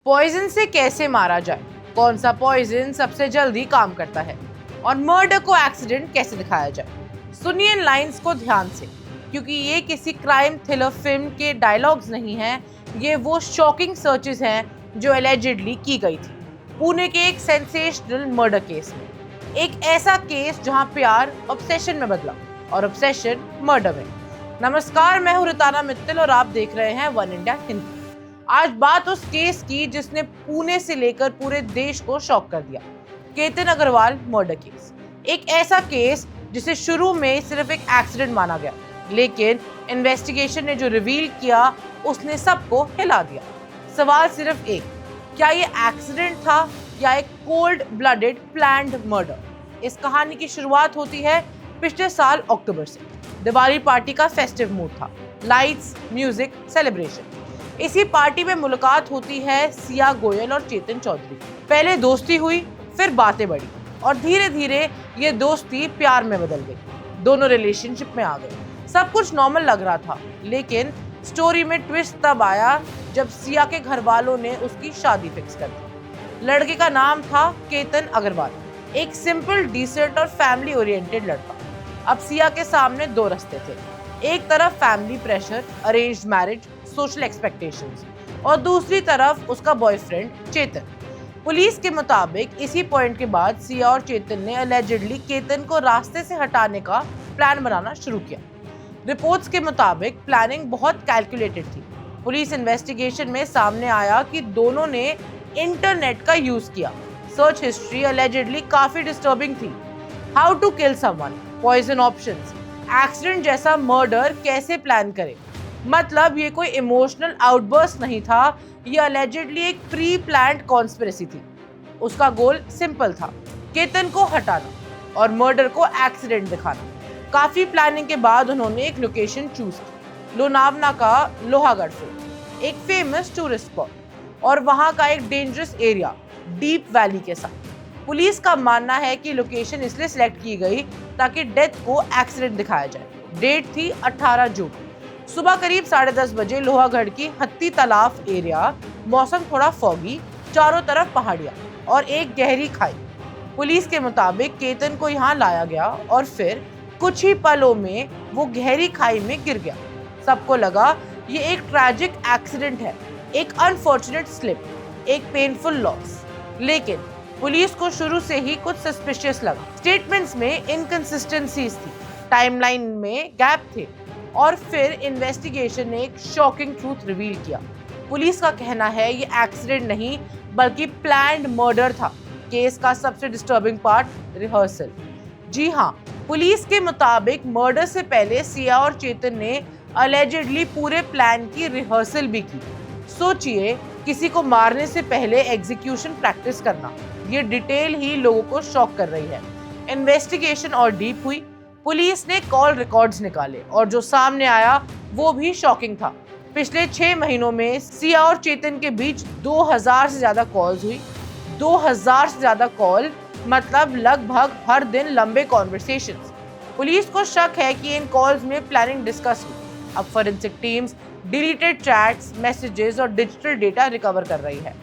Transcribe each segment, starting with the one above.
Poison से कैसे मारा जाए, कौन सा पॉइजन सबसे जल्दी काम करता है और मर्डर को एक्सीडेंट कैसे दिखाया जाए। सुनिए इन लाइंस को ध्यान से, क्योंकि ये किसी क्राइम थ्रिलर फिल्म के डायलॉग्स नहीं हैं, ये वो शॉकिंग सर्चेस हैं जो एलिजिडली की गई थी पुणे के एक सेंसेशनल मर्डर केस में। एक ऐसा केस जहां प्यार ऑब्सेशन में बदला और ऑब्सेशन मर्डर में। नमस्कार, मैं हूं रिताना मित्तल और आप देख रहे हैं वन इंडिया हिंदी। आज बात उस केस की जिसने पुणे से लेकर पूरे देश को शॉक कर दिया, केतन अग्रवाल मर्डर केस। एक ऐसा केस जिसे शुरू में सिर्फ एक एक्सीडेंट माना गया, लेकिन इन्वेस्टिगेशन ने जो रिवील किया उसने सबको हिला दिया। सवाल सिर्फ एक, क्या ये एक्सीडेंट था या एक कोल्ड ब्लडेड प्लान्ड मर्डर? इस कहानी की शुरुआत होती है पिछले साल अक्टूबर से। दिवाली पार्टी का फेस्टिव मूड था, लाइट्स, म्यूजिक, सेलिब्रेशन। इसी पार्टी में मुलाकात होती है सिया गोयल और चेतन चौधरी। पहले दोस्ती हुई, फिर बातें बढ़ी और धीरे धीरे ये दोस्ती प्यार में बदल गई। दोनों रिलेशनशिप में आ गए। सब कुछ नॉर्मल लग रहा था, लेकिन स्टोरी में ट्विस्ट तब आया जब सिया के घर वालों ने उसकी शादी फिक्स कर दी। लड़के का नाम था केतन अग्रवाल, एक सिंपल, डिसेंट और फैमिली ओरिएंटेड लड़का। अब सिया के सामने दो रास्ते थे, एक तरफ family pressure, arranged marriage, social expectations, और दूसरी तरफ उसका बॉयफ्रेंड चेतन। पुलिस के मुताबिक इसी पॉइंट के बाद सिया और चेतन ने अलेजिडली केतन को रास्ते से हटाने का प्लान बनाना शुरू किया। रिपोर्ट्स के मुताबिक प्लानिंग बहुत कैलकुलेटेड थी। पुलिस इन्वेस्टिगेशन में सामने आया कि दोनों ने इंटरनेट का यूज किया। सर्च हिस्ट्री अलेजिडली काफी डिस्टर्बिंग थी। How to kill someone, poison options, accident जैसा मर्डर कैसे प्लान करें। मतलब ये कोई इमोशनल आउटबर्स्ट नहीं था, ये अलेजिडली एक प्री प्लान्ड कॉन्स्पिरेसी थी। उसका गोल सिंपल था, केतन को हटाना और मर्डर को एक्सीडेंट दिखाना। काफी प्लानिंग के बाद उन्होंने एक लोकेशन चूज की, लोनावला का लोहागढ़ फोर्ट, एक फेमस टूरिस्ट स्पॉट और वहां का एक डेंजरस एरिया डीप वैली के साथ। पुलिस का मानना है कि लोकेशन इसलिए सिलेक्ट की गई ताकि डेथ को एक्सीडेंट दिखाया जाए। डेट थी 18 जून। सुबह करीब 10:30 बजे लोहागढ़ की हत्ती तालाब एरिया, मौसम थोड़ा फॉगी, चारों तरफ पहाड़ियां और एक गहरी खाई। पुलिस के मुताबिक केतन को यहाँ लाया गया और फिर कुछ ही पलों में वो गहरी खाई में गिर गया। सबको लगा ये एक ट्रैजिक एक्सीडेंट है, एक अनफॉर्चुनेट स्लिप, एक पेनफुल लॉस। लेकिन पुलिस को शुरू से ही कुछ सस्पिशियस लगा। स्टेटमेंट्स में इनकंसिस्टेंसीज थी, टाइमलाइन में गैप थे और फिर इन्वेस्टिगेशन ने एक शॉकिंग ट्रूथ रिवील किया। पुलिस का कहना है ये एक्सीडेंट नहीं बल्कि प्लान्ड मर्डर था। केस का सबसे डिस्टर्बिंग पार्ट, रिहर्सल। जी हाँ, पुलिस के मुताबिक मर्डर से पहले सिया और चेतन ने अलेजिडली पूरे प्लान की रिहर्सल भी की। सोचिए, किसी को मारने से पहले एग्जीक्यूशन प्रैक्टिस करना, ये डिटेल ही लोगों को शॉक कर रही है। इन्वेस्टिगेशन और डीप हुई। पुलिस ने कॉल रिकॉर्ड्स निकाले और जो सामने आया वो भी शॉकिंग था। पिछले 6 महीनों में सिया और चेतन के बीच 2000 से ज्यादा कॉल्स हुई। 2000 से ज्यादा कॉल मतलब लगभग हर दिन लंबे कॉन्वर्सेशंस। पुलिस को शक है कि इन कॉल्स में प्लानिंग डिस्कस हुई। अब forensic teams deleted chats, messages और डिजिटल डेटा रिकवर कर रही है।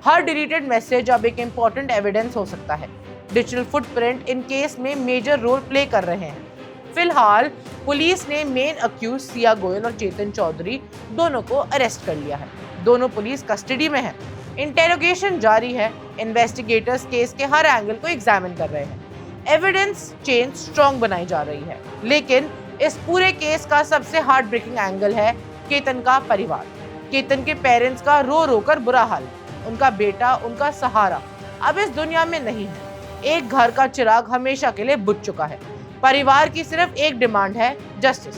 हर डिलीटेड मैसेज अब एक इम्पोर्टेंट एविडेंस हो सकता है। डिजिटल फुटप्रिंट इन केस में मेजर रोल प्ले कर रहे हैं। फिलहाल पुलिस ने मेन अक्यूज सिया गोयल और चेतन चौधरी दोनों को अरेस्ट कर लिया है। दोनों पुलिस कस्टडी में हैं। इंटेरोगेशन जारी है। इन्वेस्टिगेटर्स केस के हर एंगल को एग्जामिन कर रहे हैं। एविडेंस चेन स्ट्रॉन्ग बनाई जा रही है। लेकिन इस पूरे केस का सबसे हार्ट ब्रेकिंग एंगल है केतन का परिवार। केतन के पेरेंट्स का रो रो कर बुरा हाल। उनका बेटा, उनका सहारा, अब इस दुनिया में नहीं है। एक घर का चिराग हमेशा के लिए बुझ चुका है। परिवार की सिर्फ एक डिमांड है, जस्टिस,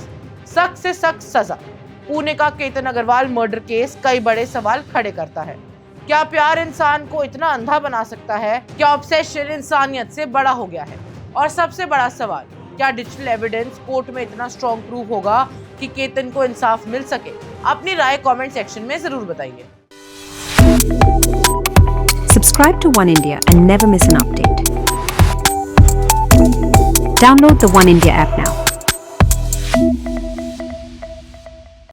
सख्त से सख्त सजा। पुणे का केतन अग्रवाल मर्डर केस कई बड़े सवाल खड़े करता है। क्या प्यार इंसान को इतना अंधा बना सकता है? क्या ऑब्सेशन इंसानियत से बड़ा हो गया है? और सबसे बड़ा सवाल, क्या डिजिटल एविडेंस कोर्ट में इतना स्ट्रॉन्ग प्रूफ होगा कि केतन को इंसाफ मिल सके? अपनी राय कमेंट सेक्शन में जरूर बताइए। Subscribe to One India and never miss an update. Download the One India app now.